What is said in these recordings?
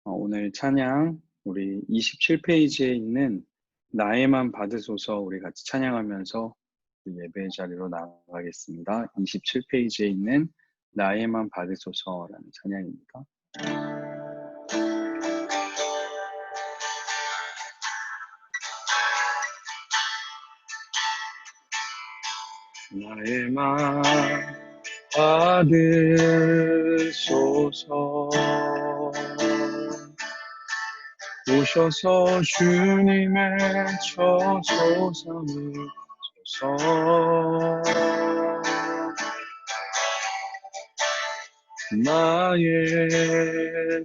오늘 찬양 우리 27페이지에 있는 나에만 받으소서 우리 같이 찬양하면서 예배 자리로 나가겠습니다. 27페이지에 있는 나에만 받으소서라는 찬양입니다. 나에만 받으소서 오셔서 주님의 저조상을 주소서 나의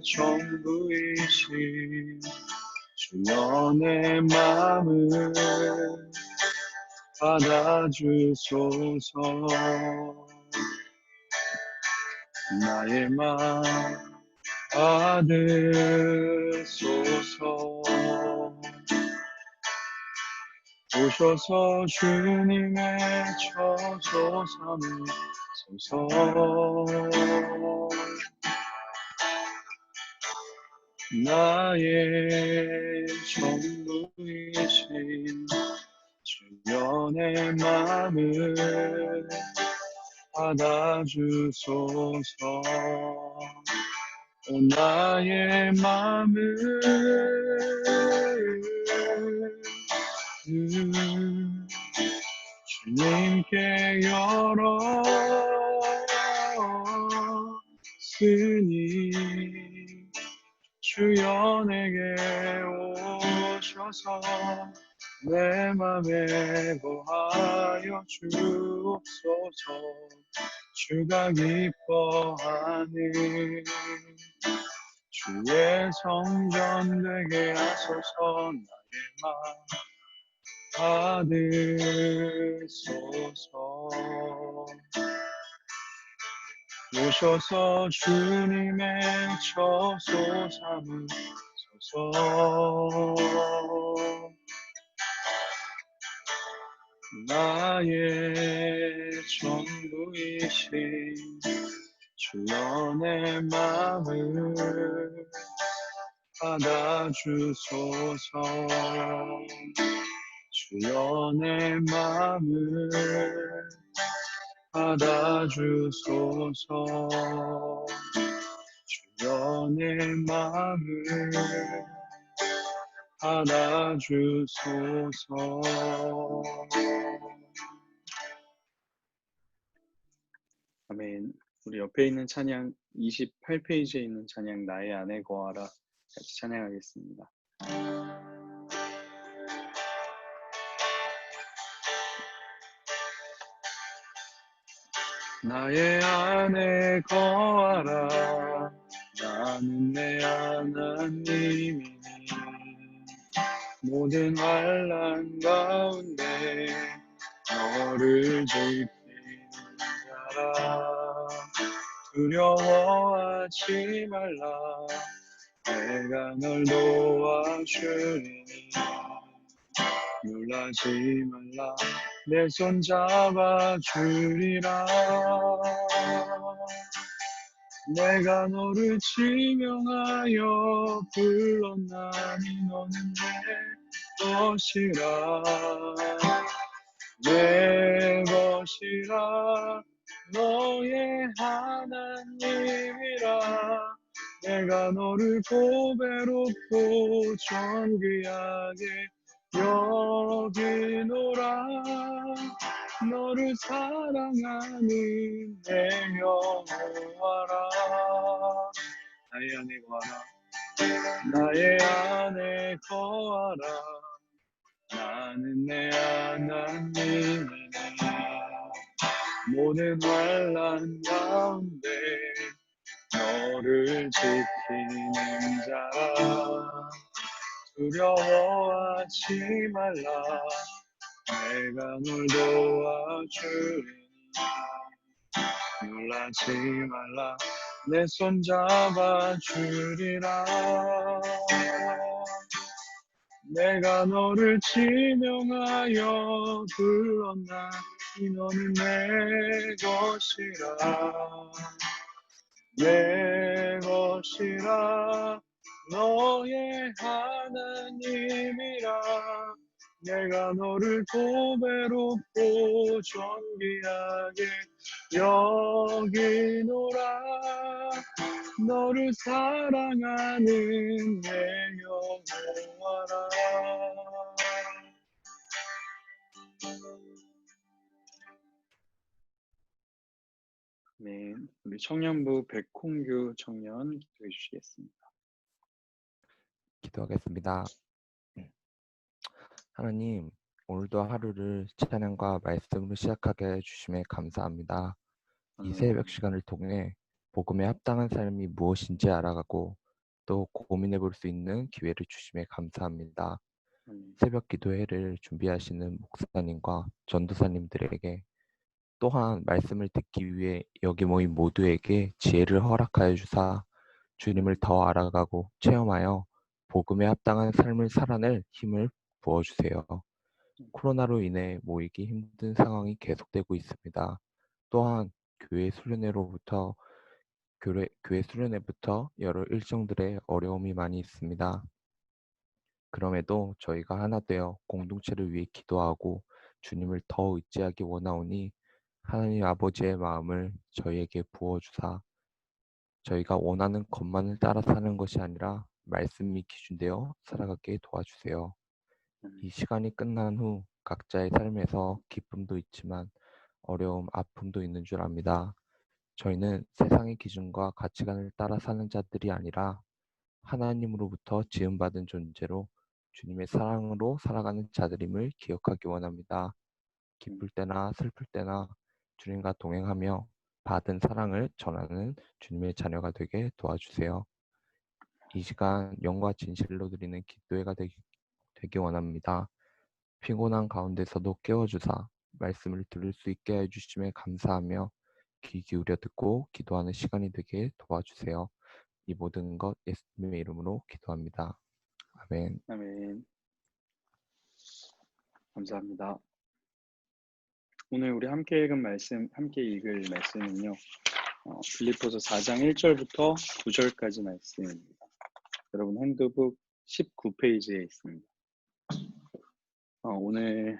전부이신 주여 내 맘을 받아주소서 나의 맘 받으소서 오셔서 주님의 저조 삼으소서 나의 전부이신 주여 내 맘을 받아주소서 나의 맘을 주님께 열었으니 주여 내게 오셔서 내 맘에 거하여 주옵소서 주가 기뻐하는 주의 성전 되게 하소서 나의 맘 받으소서 오셔서 주님의 저소 삼으소서 나의 전부이신 주여 내 맘을 받아주소서 주여 내 맘을 받아주소서 주여 내 맘을 받아주소서 아멘. 우리 옆에 있는 찬양 28페이지에 있는 찬양 나의 안에 거하라 같이 찬양하겠습니다. 나의 안에 거하라 나는 내 하나님이니 모든 환난 가운데 너를 지키는 자라 두려워하지 말라 내가 널 도와주리니 놀라지 말라 내 손 잡아주리라 내가 너를 지명하여 불렀나니 너는 내 것이라 내 것이라 너의 하나님이라 내가 너를 보배롭고 존귀하게 여기노라 너를 사랑하는 내 여호와라 나의 안에 거하라 나의 안에 거하라 나는 내 하나님이니 모든 환난 가운데 너를 지키는 자라 두려워하지 말라 내가 널 도와주리니 놀라지 말라 내 손 잡아주리라 내가 너를 지명하여 불렀나니 너는 내 것이라 내 것이라 너의 하나님이라. 내가 너를 고배롭고 존귀하게 여기노라. 너를 사랑하는 내 영혼아. 네, 우리 청년부 백홍규 청년 기도해 주시겠습니다. 기도하겠습니다. 하나님, 오늘도 하루를 찬양과 말씀으로 시작하게 해주심에 감사합니다. 이 새벽 시간을 통해 복음에 합당한 삶이 무엇인지 알아가고 또 고민해 볼 수 있는 기회를 주심에 감사합니다. 새벽 기도회를 준비하시는 목사님과 전도사님들에게 또한 말씀을 듣기 위해 여기 모인 모두에게 지혜를 허락하여 주사 주님을 더 알아가고 체험하여 복음에 합당한 삶을 살아낼 힘을 부어주세요. 코로나로 인해 모이기 힘든 상황이 계속되고 있습니다. 또한 교회 수련회부터 여러 일정들의 어려움이 많이 있습니다. 그럼에도 저희가 하나 되어 공동체를 위해 기도하고 주님을 더 의지하기 원하오니 하나님 아버지의 마음을 저희에게 부어주사 저희가 원하는 것만을 따라 사는 것이 아니라 말씀이 기준되어 살아가게 도와주세요. 이 시간이 끝난 후 각자의 삶에서 기쁨도 있지만 어려움, 아픔도 있는 줄 압니다. 저희는 세상의 기준과 가치관을 따라 사는 자들이 아니라 하나님으로부터 지음받은 존재로 주님의 사랑으로 살아가는 자들임을 기억하기 원합니다. 기쁠 때나 슬플 때나 주님과 동행하며 받은 사랑을 전하는 주님의 자녀가 되게 도와주세요. 이 시간 영과 진실로 드리는 기도회가 되기 원합니다. 피곤한 가운데서도 깨워주사 말씀을 들을 수 있게 해주심에 감사하며 귀 기울여 듣고 기도하는 시간이 되게 도와주세요. 이 모든 것 예수님의 이름으로 기도합니다. 아멘. 아멘. 감사합니다. 오늘 우리 함께 읽을 말씀은요. 빌립보서 4장 1절부터 9절까지 말씀입니다. 여러분 핸드북 19페이지에 있습니다. 오늘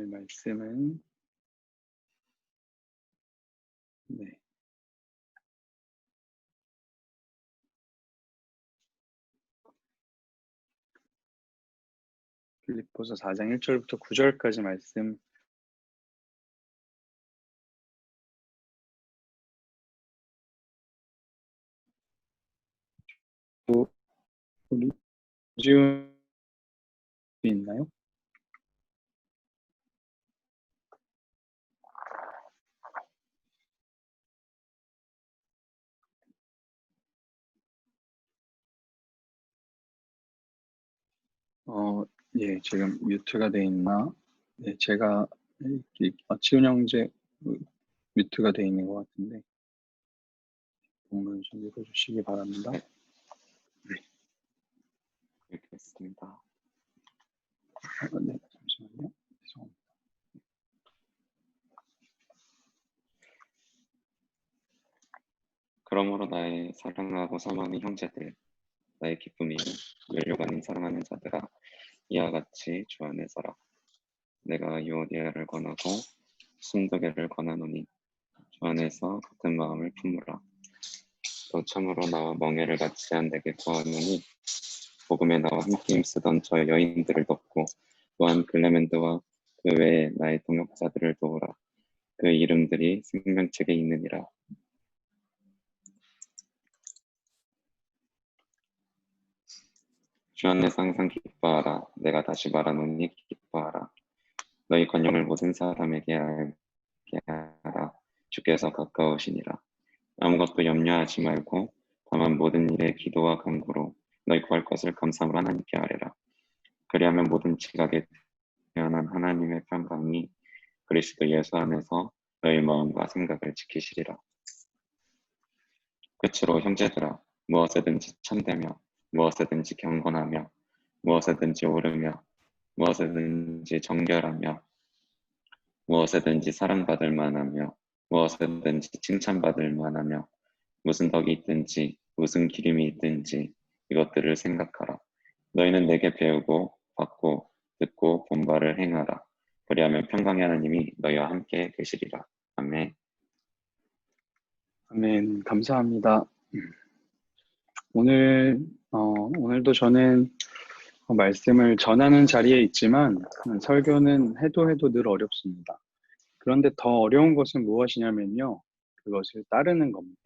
말씀은 빌립보서 4장 1절부터 9절까지 말씀 우리 지훈이 있나요? 예, 지금 뮤트가 돼 있나? 네, 제가 지훈 형제 뮤트가 돼 있는 것 같은데 보면 좀 읽어주시기 바랍니다. 네. 읽겠습니다. 네, 잠시만요. 죄송합니다. 그러므로 나의 사랑하고 사모하는 형제들, 나의 기쁨이 멸류가 아닌 사랑하는 자들아, 이와 같이 주 안에 서라. 내가 유오디아를 권하고 순도계를 권하노니 주 안에서 같은 마음을 품으라. 또 참으로 나와 멍에를 같이 안 되게 구하노니 복음에 나와 함께 힘쓰던 저 여인들을 돕고 또한 클레멘드와 그 외에 나의 동역자들을 도우라. 그 이름들이 생명책에 있느니라. 주 안에서 항상 기뻐하라. 내가 다시 말하노니 기뻐하라. 너희 권용을 모든 사람에게 알게 하라. 주께서 가까우시니라. 아무것도 염려하지 말고 다만 모든 일에 기도와 간구로 너희 구할 것을 감사함으로 하나님께 아뢰라. 그리하면 모든 지각에 태어난 하나님의 평강이 그리스도 예수 안에서 너희 마음과 생각을 지키시리라. 끝으로 형제들아, 무엇에든지 참되며 무엇에든지 경건하며 무엇에든지 오르며 무엇에든지 정결하며 무엇에든지 사랑받을 만하며 무엇에든지 칭찬받을 만하며 무슨 덕이 있든지 무슨 기림이 있든지 이것들을 생각하라. 너희는 내게 배우고 받고 듣고 본 바를 행하라. 그리하면 평강의 하나님이 너희와 함께 계시리라. 아멘. 아멘. 감사합니다. 오늘도 저는 말씀을 전하는 자리에 있지만 설교는 해도 늘 어렵습니다. 그런데 더 어려운 것은 무엇이냐면요. 그것을 따르는 겁니다.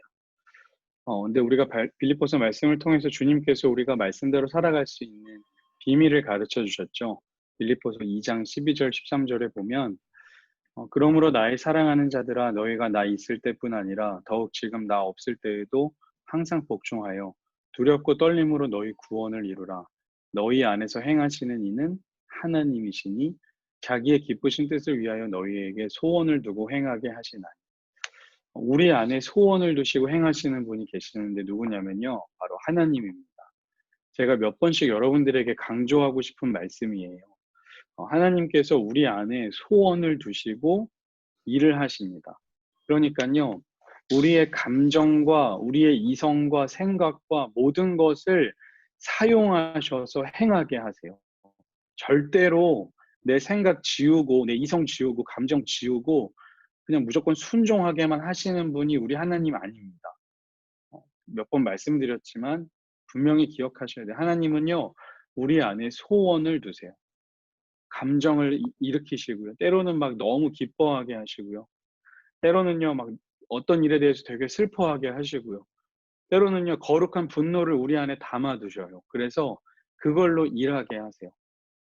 근데 우리가 빌립보서 말씀을 통해서 주님께서 우리가 말씀대로 살아갈 수 있는 비밀을 가르쳐 주셨죠. 빌립보서 2장 12절 13절에 보면 그러므로 나의 사랑하는 자들아 너희가 나 있을 때뿐 아니라 더욱 지금 나 없을 때에도 항상 복종하여 두렵고 떨림으로 너희 구원을 이루라. 너희 안에서 행하시는 이는 하나님이시니 자기의 기쁘신 뜻을 위하여 너희에게 소원을 두고 행하게 하시나니. 우리 안에 소원을 두시고 행하시는 분이 계시는데 누구냐면요. 바로 하나님입니다. 제가 몇 번씩 여러분들에게 강조하고 싶은 말씀이에요. 하나님께서 우리 안에 소원을 두시고 일을 하십니다. 그러니까요, 우리의 감정과 우리의 이성과 생각과 모든 것을 사용하셔서 행하게 하세요. 절대로 내 생각 지우고, 내 이성 지우고, 감정 지우고, 그냥 무조건 순종하게만 하시는 분이 우리 하나님 아닙니다. 몇 번 말씀드렸지만, 분명히 기억하셔야 돼요. 하나님은요, 우리 안에 소원을 두세요. 감정을 일으키시고요. 때로는 막 너무 기뻐하게 하시고요. 때로는요, 막 어떤 일에 대해서 되게 슬퍼하게 하시고요. 때로는요, 거룩한 분노를 우리 안에 담아두셔요. 그래서 그걸로 일하게 하세요.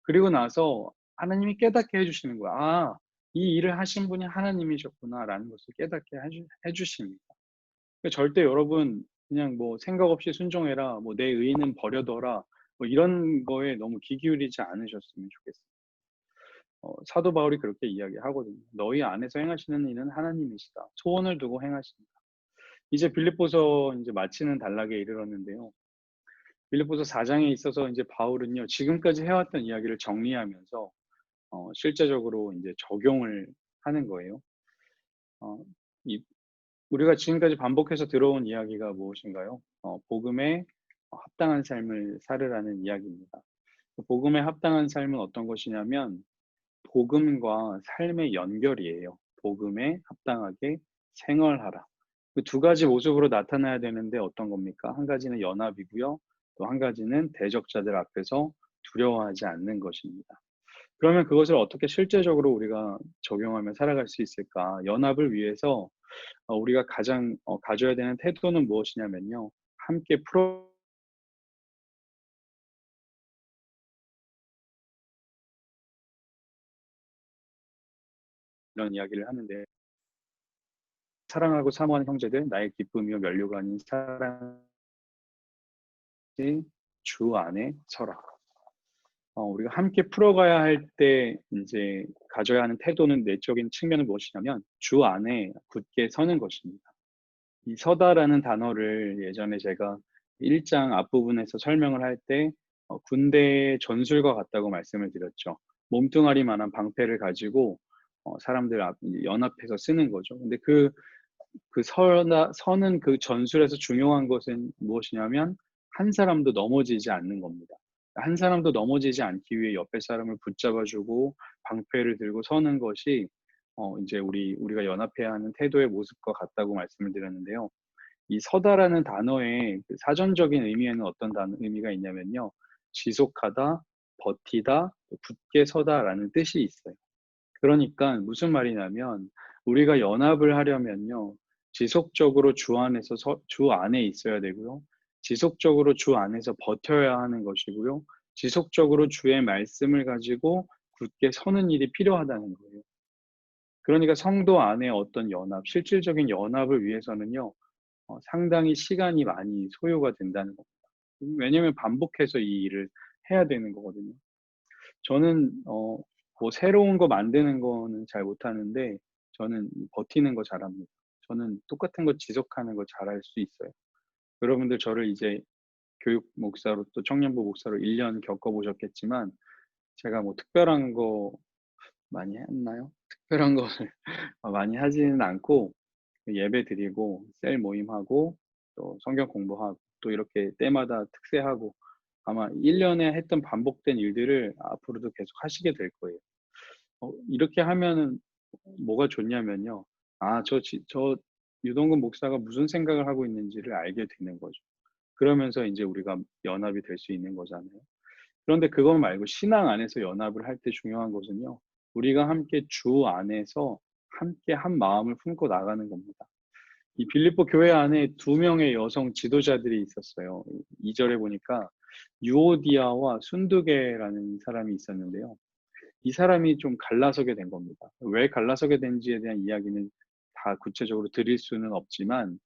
그리고 나서 하나님이 깨닫게 해주시는 거야. 아, 이 일을 하신 분이 하나님이셨구나라는 것을 깨닫게 해주십니다. 절대 여러분 그냥 뭐 생각 없이 순종해라, 뭐 내 의는 버려둬라, 뭐 이런 거에 너무 귀 기울이지 않으셨으면 좋겠어요. 사도 바울이 그렇게 이야기하거든요. 너희 안에서 행하시는 일은 하나님이시다. 소원을 두고 행하십니다. 이제 빌립보서 이제 마치는 단락에 이르렀는데요. 빌립보서 4장에 있어서 이제 바울은요, 지금까지 해왔던 이야기를 정리하면서 실제적으로 이제 적용을 하는 거예요. 어, 이, 우리가 지금까지 반복해서 들어온 이야기가 무엇인가요? 복음에 합당한 삶을 살으라는 이야기입니다. 복음에 합당한 삶은 어떤 것이냐면 복음과 삶의 연결이에요. 복음에 합당하게 생활하라. 그 두 가지 모습으로 나타나야 되는데 어떤 겁니까? 한 가지는 연합이고요. 또 한 가지는 대적자들 앞에서 두려워하지 않는 것입니다. 그러면 그것을 어떻게 실제적으로 우리가 적용하며 살아갈 수 있을까? 연합을 위해서 우리가 가장 가져야 되는 태도는 무엇이냐면요. 함께 이런 이야기를 하는데 사랑하고 사모하는 형제들 나의 기쁨이요 면류가 아닌 사랑이 주 안에 서라. 우리가 함께 풀어가야 할 때 이제 가져야 하는 태도는 내적인 측면은 무엇이냐면 주 안에 굳게 서는 것입니다. 이 서다라는 단어를 예전에 제가 1장 앞부분에서 설명을 할 때 군대의 전술과 같다고 말씀을 드렸죠. 몸뚱아리만한 방패를 가지고 사람들 연합해서 쓰는 거죠. 근데 서는 그 전술에서 중요한 것은 무엇이냐면 한 사람도 넘어지지 않는 겁니다. 한 사람도 넘어지지 않기 위해 옆에 사람을 붙잡아주고 방패를 들고 서는 것이 이제 우리가 연합해야 하는 태도의 모습과 같다고 말씀을 드렸는데요. 이 서다라는 단어의 그 사전적인 의미에는 어떤 의미가 있냐면요. 지속하다, 버티다, 굳게 서다라는 뜻이 있어요. 그러니까 무슨 말이냐면 우리가 연합을 하려면요. 지속적으로 주 안에 있어야 되고요. 지속적으로 주 안에서 버텨야 하는 것이고요. 지속적으로 주의 말씀을 가지고 굳게 서는 일이 필요하다는 거예요. 그러니까 성도 안에 어떤 연합, 실질적인 연합을 위해서는요. 상당히 시간이 많이 소요가 된다는 겁니다. 왜냐하면 반복해서 이 일을 해야 되는 거거든요. 저는 뭐 새로운 거 만드는 거는 잘 못하는데 저는 버티는 거 잘합니다. 저는 똑같은 거 지속하는 거 잘할 수 있어요. 여러분들 저를 이제 교육 목사로 또 청년부 목사로 1년 겪어보셨겠지만 제가 뭐 특별한 거 많이 했나요? 특별한 거를 많이 하지는 않고 예배 드리고 셀 모임하고 또 성경 공부하고 또 이렇게 때마다 특세하고 아마 1년에 했던 반복된 일들을 앞으로도 계속 하시게 될 거예요. 이렇게 하면은 뭐가 좋냐면요. 저 유동근 목사가 무슨 생각을 하고 있는지를 알게 되는 거죠. 그러면서 이제 우리가 연합이 될 수 있는 거잖아요. 그런데 그거 말고 신앙 안에서 연합을 할 때 중요한 것은요. 우리가 함께 주 안에서 함께 한 마음을 품고 나가는 겁니다. 이 빌립보 교회 안에 2명의 여성 지도자들이 있었어요. 2절에 보니까 유오디아와 순두계라는 사람이 있었는데요. 이 사람이 좀 갈라서게 된 겁니다. 왜 갈라서게 된지에 대한 이야기는 다 구체적으로 드릴 수는 없지만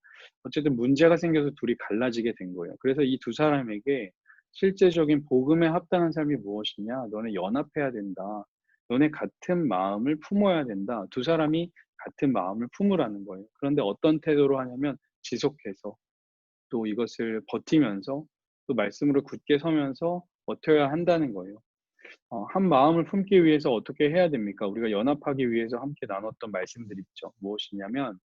어쨌든 문제가 생겨서 둘이 갈라지게 된 거예요. 그래서 이 두 사람에게 실제적인 복음에 합당한 삶이 무엇이냐? 너네 연합해야 된다. 너네 같은 마음을 품어야 된다. 두 사람이 같은 마음을 품으라는 거예요. 그런데 어떤 태도로 하냐면 지속해서 또 이것을 버티면서 또 말씀으로 굳게 서면서 버텨야 한다는 거예요. 한 마음을 품기 위해서 어떻게 해야 됩니까? 우리가 연합하기 위해서 함께 나눴던 말씀들이 있죠. 무엇이냐면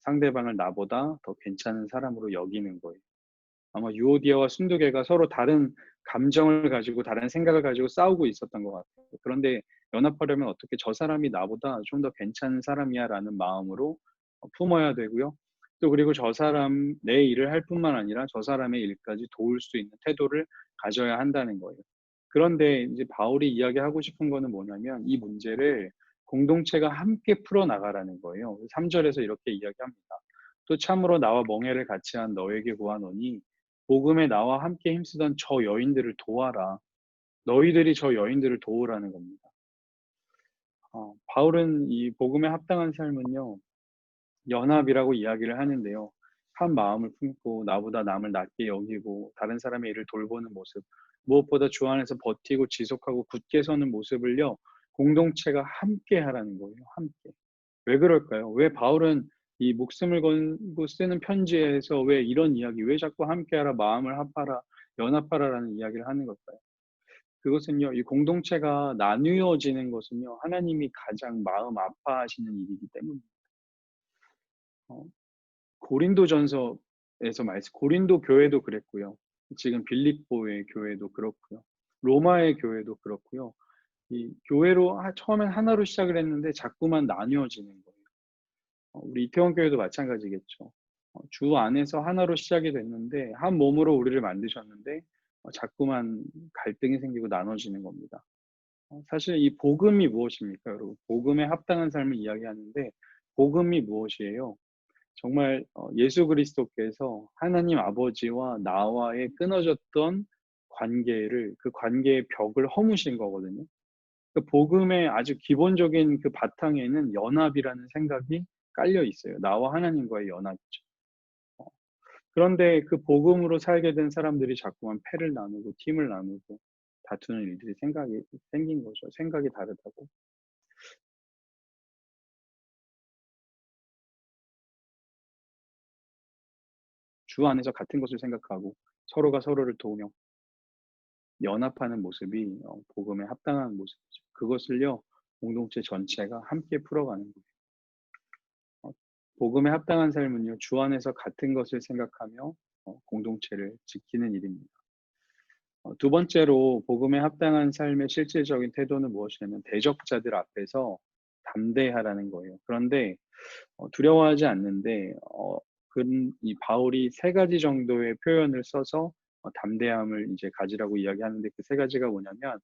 상대방을 나보다 더 괜찮은 사람으로 여기는 거예요. 아마 유오디아와 순두계가 서로 다른 감정을 가지고 다른 생각을 가지고 싸우고 있었던 것 같아요. 그런데 연합하려면 어떻게 저 사람이 나보다 좀 더 괜찮은 사람이야라는 마음으로 품어야 되고요. 또 그리고 저 사람 내 일을 할 뿐만 아니라 저 사람의 일까지 도울 수 있는 태도를 가져야 한다는 거예요. 그런데 이제 바울이 이야기하고 싶은 거는 뭐냐면 이 문제를 공동체가 함께 풀어나가라는 거예요. 3절에서 이렇게 이야기합니다. 또 참으로 나와 멍에를 같이 한 너에게 구하노니 복음에 나와 함께 힘쓰던 저 여인들을 도와라. 너희들이 저 여인들을 도우라는 겁니다. 바울은 이 복음에 합당한 삶은요, 연합이라고 이야기를 하는데요. 한 마음을 품고 나보다 남을 낮게 여기고 다른 사람의 일을 돌보는 모습, 무엇보다 주 안에서 버티고 지속하고 굳게 서는 모습을요, 공동체가 함께 하라는 거예요. 함께. 왜 그럴까요? 왜 바울은 이 목숨을 걸고 쓰는 편지에서 왜 이런 이야기, 왜 자꾸 함께하라, 마음을 합하라, 연합하라라는 이야기를 하는 걸까요? 그것은요, 이 공동체가 나누어지는 것은요, 하나님이 가장 마음 아파하시는 일이기 때문입니다. 고린도전서에서 고린도 교회도 그랬고요. 지금 빌립보의 교회도 그렇고요. 로마의 교회도 그렇고요. 이 교회로 처음엔 하나로 시작을 했는데 자꾸만 나뉘어지는 거예요. 우리 이태원 교회도 마찬가지겠죠. 주 안에서 하나로 시작이 됐는데 한 몸으로 우리를 만드셨는데 자꾸만 갈등이 생기고 나눠지는 겁니다. 사실 이 복음이 무엇입니까, 여러분? 복음에 합당한 삶을 이야기하는데 복음이 무엇이에요? 정말 예수 그리스도께서 하나님 아버지와 나와의 끊어졌던 관계를 그 관계의 벽을 허무신 거거든요. 그 복음의 아주 기본적인 그 바탕에는 연합이라는 생각이 깔려 있어요. 나와 하나님과의 연합이죠. 그런데 그 복음으로 살게 된 사람들이 자꾸만 패를 나누고 팀을 나누고 다투는 일들이 생긴 거죠. 생각이 다르다고. 주 안에서 같은 것을 생각하고 서로가 서로를 도우며 연합하는 모습이 복음에 합당한 모습이죠. 그것을요, 공동체 전체가 함께 풀어가는 거예요. 복음에 합당한 삶은요, 주 안에서 같은 것을 생각하며 공동체를 지키는 일입니다. 두 번째로 복음에 합당한 삶의 실질적인 태도는 무엇이냐면 대적자들 앞에서 담대하라는 거예요. 그런데 두려워하지 않는데 이 바울이 3가지 정도의 표현을 써서 담대함을 이제 가지라고 이야기하는데 그 3가지가 뭐냐면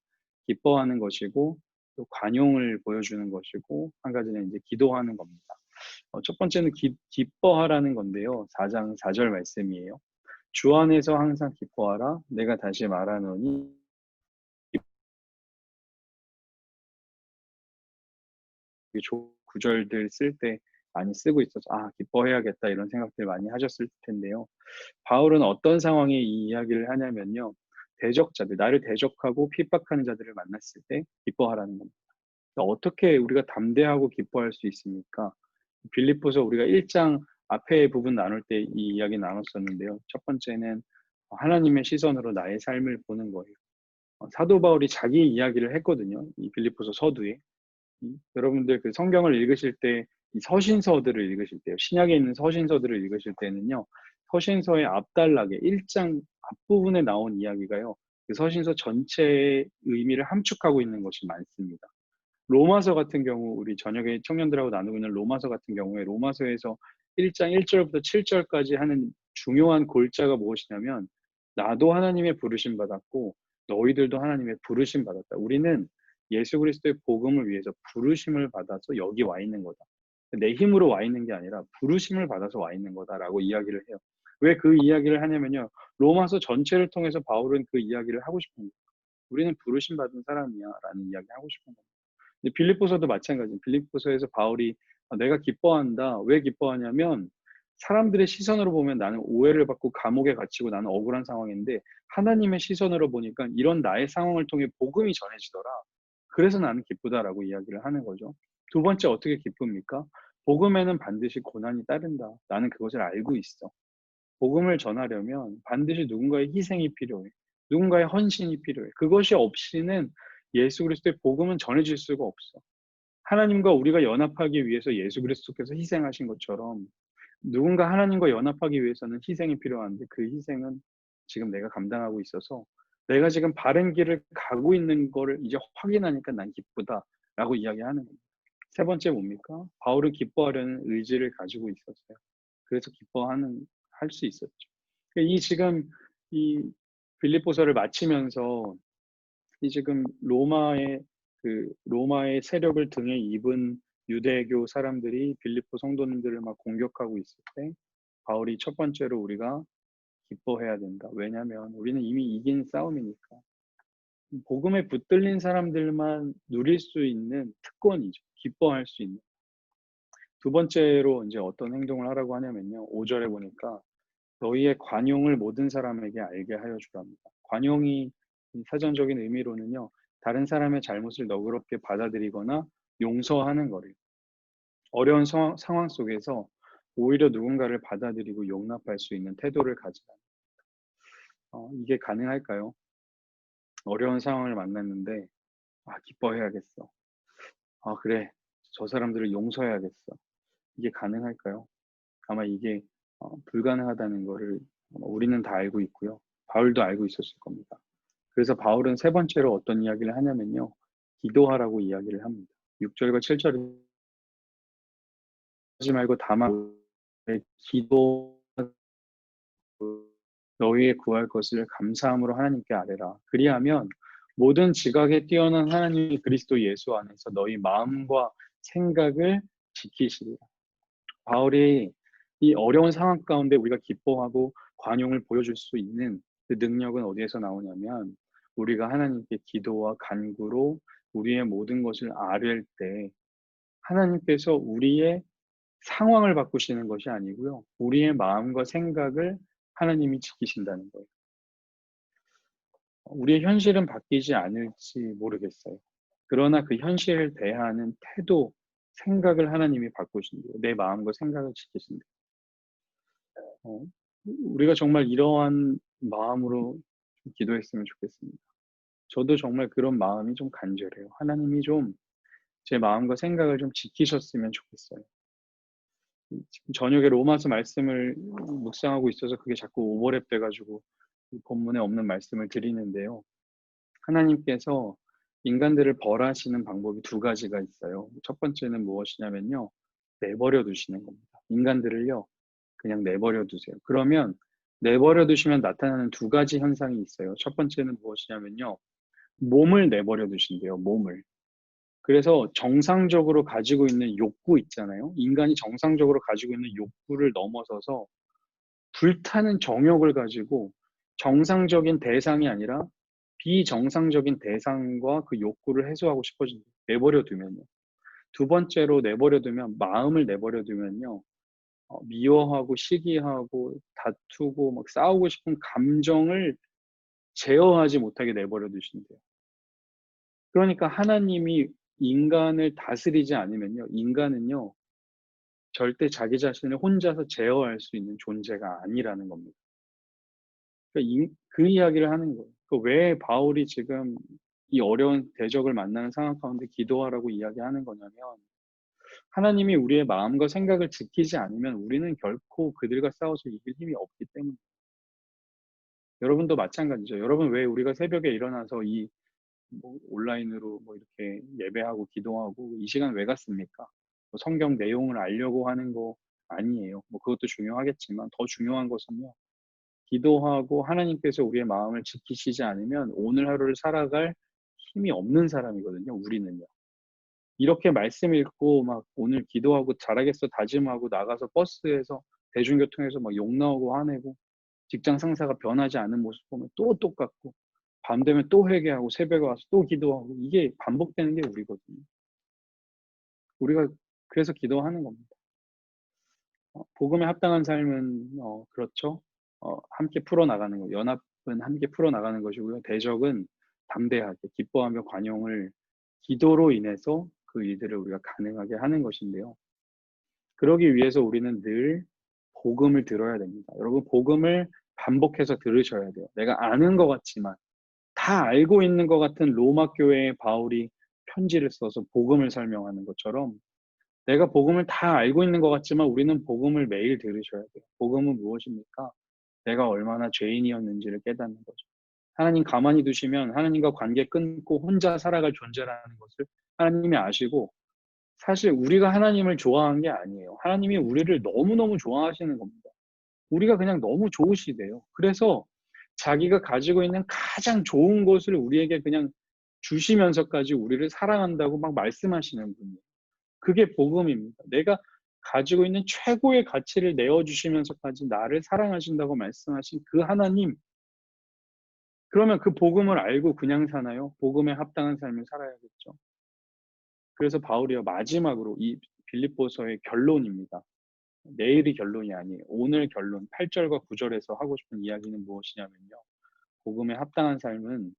기뻐하는 것이고 또 관용을 보여주는 것이고 한 가지는 이제 기도하는 겁니다. 첫 번째는 기뻐하라는 건데요. 4장 4절 말씀이에요. 주 안에서 항상 기뻐하라. 내가 다시 말하노니 구절들 쓸 때 많이 쓰고 있어서 기뻐해야겠다 이런 생각들 많이 하셨을 텐데요. 바울은 어떤 상황에 이 이야기를 하냐면요. 대적자들, 나를 대적하고 핍박하는 자들을 만났을 때 기뻐하라는 겁니다. 어떻게 우리가 담대하고 기뻐할 수 있습니까? 빌립보서 우리가 1장 앞에 부분 나눌 때 이 이야기 나눴었는데요. 첫 번째는 하나님의 시선으로 나의 삶을 보는 거예요. 사도 바울이 자기 이야기를 했거든요. 이 빌립보서 서두에. 여러분들 그 성경을 읽으실 때 이 서신서들을 읽으실 때요. 신약에 있는 서신서들을 읽으실 때는요. 서신서의 앞단락에 1장 앞부분에 나온 이야기가요. 그 서신서 전체의 의미를 함축하고 있는 것이 많습니다. 로마서 같은 경우 우리 저녁에 청년들하고 나누고 있는 로마서 같은 경우에 로마서에서 1장 1절부터 7절까지 하는 중요한 골자가 무엇이냐면 나도 하나님의 부르심 받았고 너희들도 하나님의 부르심 받았다. 우리는 예수 그리스도의 복음을 위해서 부르심을 받아서 여기 와 있는 거다. 내 힘으로 와 있는 게 아니라 부르심을 받아서 와 있는 거다라고 이야기를 해요. 왜 그 이야기를 하냐면요. 로마서 전체를 통해서 바울은 그 이야기를 하고 싶은 거예요. 우리는 부르심 받은 사람이야 라는 이야기 하고 싶은 거예요. 근데 빌립보서도 마찬가지예요. 빌립보서에서 바울이 내가 기뻐한다. 왜 기뻐하냐면 사람들의 시선으로 보면 나는 오해를 받고 감옥에 갇히고 나는 억울한 상황인데 하나님의 시선으로 보니까 이런 나의 상황을 통해 복음이 전해지더라. 그래서 나는 기쁘다라고 이야기를 하는 거죠. 두 번째 어떻게 기쁩니까? 복음에는 반드시 고난이 따른다. 나는 그것을 알고 있어. 복음을 전하려면 반드시 누군가의 희생이 필요해. 누군가의 헌신이 필요해. 그것이 없이는 예수 그리스도의 복음은 전해질 수가 없어. 하나님과 우리가 연합하기 위해서 예수 그리스도께서 희생하신 것처럼 누군가 하나님과 연합하기 위해서는 희생이 필요한데 그 희생은 지금 내가 감당하고 있어서 내가 지금 바른 길을 가고 있는 거를 이제 확인하니까 난 기쁘다라고 이야기하는 겁니다. 세 번째 뭡니까? 바울은 기뻐하려는 의지를 가지고 있었어요. 그래서 할 수 있었죠. 이 지금 이 빌립보서를 마치면서 이 지금 로마의 세력을 등에 입은 유대교 사람들이 빌립보 성도님들을 막 공격하고 있을 때 바울이 첫 번째로 우리가 기뻐해야 된다. 왜냐하면 우리는 이미 이긴 싸움이니까. 복음에 붙들린 사람들만 누릴 수 있는 특권이죠. 기뻐할 수 있는. 두 번째로 이제 어떤 행동을 하라고 하냐면요. 5절에 보니까 너희의 관용을 모든 사람에게 알게 하여 주랍니다. 관용이 사전적인 의미로는요. 다른 사람의 잘못을 너그럽게 받아들이거나 용서하는 거래요. 어려운 상황 속에서 오히려 누군가를 받아들이고 용납할 수 있는 태도를 가지라. 이게 가능할까요? 어려운 상황을 만났는데 기뻐해야겠어. 그래. 저 사람들을 용서해야겠어. 이게 가능할까요? 아마 이게 불가능하다는 거를 우리는 다 알고 있고요. 바울도 알고 있었을 겁니다. 그래서 바울은 세 번째로 어떤 이야기를 하냐면요. 기도하라고 이야기를 합니다. 6절과 7절에 하지 말고 다만 기도 너희의 구할 것을 감사함으로 하나님께 아뢰라. 그리하면 모든 지각에 뛰어난 하나님이 그리스도 예수 안에서 너희 마음과 생각을 지키시리라. 바울이 이 어려운 상황 가운데 우리가 기뻐하고 관용을 보여줄 수 있는 그 능력은 어디에서 나오냐면 우리가 하나님께 기도와 간구로 우리의 모든 것을 아뢰 때 하나님께서 우리의 상황을 바꾸시는 것이 아니고요. 우리의 마음과 생각을 하나님이 지키신다는 거예요. 우리의 현실은 바뀌지 않을지 모르겠어요. 그러나 그 현실을 대하는 태도, 생각을 하나님이 바꾸신대요. 내 마음과 생각을 지키신대요. 우리가 정말 이러한 마음으로 기도했으면 좋겠습니다. 저도 정말 그런 마음이 좀 간절해요. 하나님이 좀 제 마음과 생각을 좀 지키셨으면 좋겠어요. 지금 저녁에 로마서 말씀을 묵상하고 있어서 그게 자꾸 오버랩 돼가지고 본문에 없는 말씀을 드리는데요. 하나님께서 인간들을 벌하시는 방법이 두 가지가 있어요. 첫 번째는 무엇이냐면요. 내버려 두시는 겁니다. 인간들을요. 그냥 내버려 두세요. 그러면 내버려 두시면 나타나는 두 가지 현상이 있어요. 첫 번째는 무엇이냐면요. 몸을 내버려 두신대요. 몸을. 그래서 정상적으로 가지고 있는 욕구 있잖아요. 인간이 정상적으로 가지고 있는 욕구를 넘어서서 불타는 정욕을 가지고 정상적인 대상이 아니라 비정상적인 대상과 그 욕구를 해소하고 싶어진다. 내버려 두면요. 두 번째로 내버려 두면 마음을 내버려 두면요. 미워하고 시기하고 다투고 막 싸우고 싶은 감정을 제어하지 못하게 내버려 두신대요. 그러니까 하나님이 인간을 다스리지 않으면요. 인간은요. 절대 자기 자신을 혼자서 제어할 수 있는 존재가 아니라는 겁니다. 그러니까 그 이야기를 하는 거예요. 왜 바울이 지금 이 어려운 대적을 만나는 상황 가운데 기도하라고 이야기하는 거냐면 하나님이 우리의 마음과 생각을 지키지 않으면 우리는 결코 그들과 싸워서 이길 힘이 없기 때문에. 여러분도 마찬가지죠. 여러분 왜 우리가 새벽에 일어나서 뭐 온라인으로 뭐 이렇게 예배하고 기도하고 이 시간 왜 갔습니까? 뭐 성경 내용을 알려고 하는 거 아니에요. 뭐 그것도 중요하겠지만 더 중요한 것은요. 기도하고 하나님께서 우리의 마음을 지키시지 않으면 오늘 하루를 살아갈 힘이 없는 사람이거든요. 우리는요. 이렇게 말씀 읽고 막 오늘 기도하고 잘하겠어 다짐하고 나가서 버스에서 대중교통에서 막 욕 나오고 화내고 직장 상사가 변하지 않은 모습 보면 또 똑같고 밤 되면 또 회개하고 새벽에 와서 또 기도하고 이게 반복되는 게 우리거든요. 우리가 그래서 기도하는 겁니다. 복음에 합당한 삶은 그렇죠. 함께 풀어나가는 거. 연합은 함께 풀어나가는 것이고요. 대적은 담대하게 기뻐하며 관용을 기도로 인해서 그 일들을 우리가 가능하게 하는 것인데요. 그러기 위해서 우리는 늘 복음을 들어야 됩니다. 여러분 복음을 반복해서 들으셔야 돼요. 내가 아는 것 같지만 다 알고 있는 것 같은 로마 교회의 바울이 편지를 써서 복음을 설명하는 것처럼 내가 복음을 다 알고 있는 것 같지만 우리는 복음을 매일 들으셔야 돼요. 복음은 무엇입니까? 내가 얼마나 죄인이었는지를 깨닫는 거죠. 하나님 가만히 두시면 하나님과 관계 끊고 혼자 살아갈 존재라는 것을 하나님이 아시고 사실 우리가 하나님을 좋아한 게 아니에요. 하나님이 우리를 너무너무 좋아하시는 겁니다. 우리가 그냥 너무 좋으시대요. 그래서 자기가 가지고 있는 가장 좋은 것을 우리에게 그냥 주시면서까지 우리를 사랑한다고 막 말씀하시는 분이에요. 그게 복음입니다. 내가 가지고 있는 최고의 가치를 내어주시면서까지 나를 사랑하신다고 말씀하신 그 하나님, 그러면 그 복음을 알고 그냥 사나요? 복음에 합당한 삶을 살아야겠죠. 그래서 바울이요 마지막으로 이 빌립보서의 결론입니다. 내일이 결론이 아니에요. 오늘 결론 8절과 9절에서 하고 싶은 이야기는 무엇이냐면요. 복음에 합당한 삶은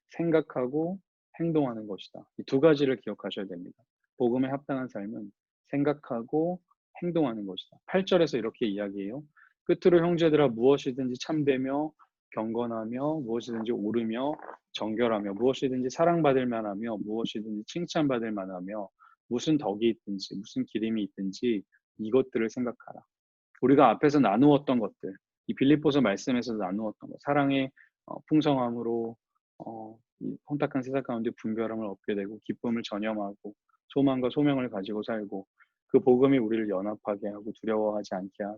생각하고 행동하는 것이다. 이 두 가지를 기억하셔야 됩니다. 복음에 합당한 삶은 생각하고 행동하는 것이다. 8절에서 이렇게 이야기해요. 끝으로 형제들아 무엇이든지 참되며 경건하며 무엇이든지 옳으며 정결하며 무엇이든지 사랑받을 만하며 무엇이든지 칭찬받을 만하며 무슨 덕이 있든지 무슨 기림이 있든지 이것들을 생각하라. 우리가 앞에서 나누었던 것들, 이 빌립보서 말씀에서 나누었던 것, 사랑의 풍성함으로 이 혼탁한 세상 가운데 분별함을 얻게 되고 기쁨을 전염하고 소망과 소명을 가지고 살고 그 복음이 우리를 연합하게 하고 두려워하지 않게 하며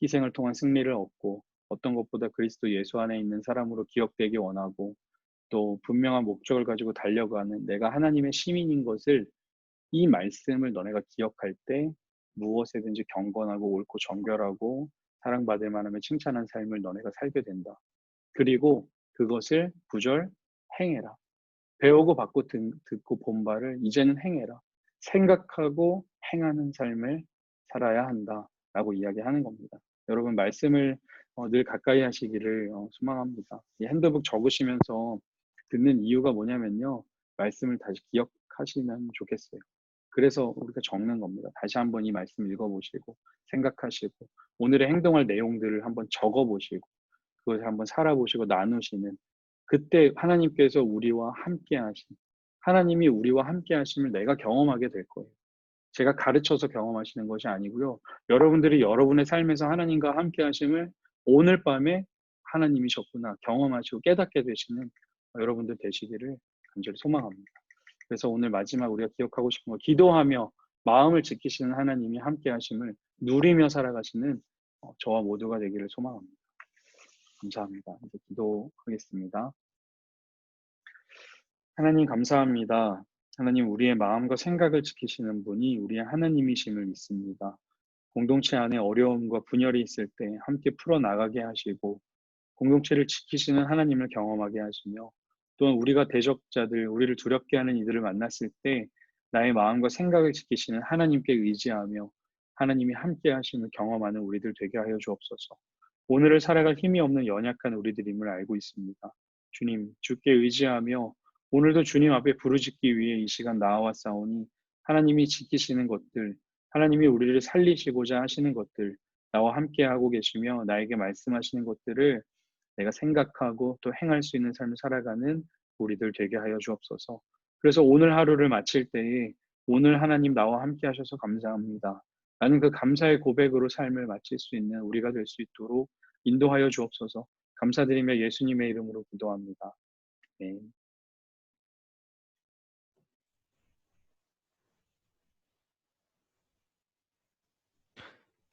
희생을 통한 승리를 얻고 어떤 것보다 그리스도 예수 안에 있는 사람으로 기억되기 원하고 또 분명한 목적을 가지고 달려가는 내가 하나님의 시민인 것을 이 말씀을 너네가 기억할 때 무엇에든지 경건하고 옳고 정결하고 사랑받을 만하며 칭찬한 삶을 너네가 살게 된다. 그리고 그것을 9절 행해라. 배우고 받고 듣고 본 바를 이제는 행해라. 생각하고 행하는 삶을 살아야 한다라고 이야기하는 겁니다. 여러분 말씀을 늘 가까이 하시기를 소망합니다. 이 핸드북 적으시면서 듣는 이유가 뭐냐면요. 말씀을 다시 기억하시면 좋겠어요. 그래서 우리가 적는 겁니다. 다시 한번 이 말씀 읽어보시고 생각하시고 오늘의 행동할 내용들을 한번 적어보시고 그것을 한번 살아보시고 나누시는 그때 하나님께서 우리와 함께 하심 하나님이 우리와 함께 하심을 내가 경험하게 될 거예요. 제가 가르쳐서 경험하시는 것이 아니고요. 여러분들이 여러분의 삶에서 하나님과 함께 하심을 오늘 밤에 하나님이셨구나 경험하시고 깨닫게 되시는 여러분들 되시기를 간절히 소망합니다. 그래서 오늘 마지막 우리가 기억하고 싶은 거 기도하며 마음을 지키시는 하나님이 함께 하심을 누리며 살아가시는 저와 모두가 되기를 소망합니다. 감사합니다. 이제 기도하겠습니다. 하나님 감사합니다. 하나님 우리의 마음과 생각을 지키시는 분이 우리의 하나님이심을 믿습니다. 공동체 안에 어려움과 분열이 있을 때 함께 풀어나가게 하시고 공동체를 지키시는 하나님을 경험하게 하시며 또한 우리가 대적자들, 우리를 두렵게 하는 이들을 만났을 때 나의 마음과 생각을 지키시는 하나님께 의지하며 하나님이 함께 하심을 경험하는 우리들 되게 하여 주옵소서. 오늘을 살아갈 힘이 없는 연약한 우리들임을 알고 있습니다. 주님, 주께 의지하며 오늘도 주님 앞에 부르짖기 위해 이 시간 나아왔사오니 하나님이 지키시는 것들, 하나님이 우리를 살리시고자 하시는 것들, 나와 함께 하고 계시며 나에게 말씀하시는 것들을 내가 생각하고 또 행할 수 있는 삶을 살아가는 우리들 되게 하여 주옵소서. 그래서 오늘 하루를 마칠 때에 오늘 하나님 나와 함께 하셔서 감사합니다. 나는 그 감사의 고백으로 삶을 마칠 수 있는 우리가 될 수 있도록 인도하여 주옵소서. 감사드리며 예수님의 이름으로 기도합니다. 네.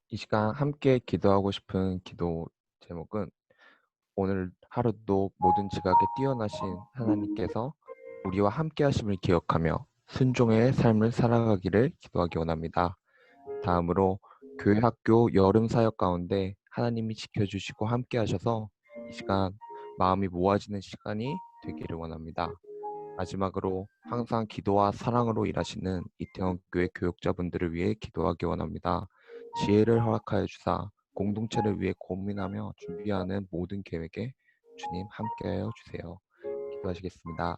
이 시간 함께 기도하고 싶은 기도 제목은 오늘 하루도 모든 지각에 뛰어나신 하나님께서 우리와 함께 하심을 기억하며 순종의 삶을 살아가기를 기도하기 원합니다. 다음으로 교회 학교 여름 사역 가운데 하나님이 지켜주시고 함께 하셔서 이 시간 마음이 모아지는 시간이 되기를 원합니다. 마지막으로 항상 기도와 사랑으로 일하시는 이태원 교회 교육자분들을 위해 기도하기 원합니다. 지혜를 허락하여 주사 공동체를 위해 고민하며 준비하는 모든 계획에 주님 함께하여 주세요. 기도하시겠습니다.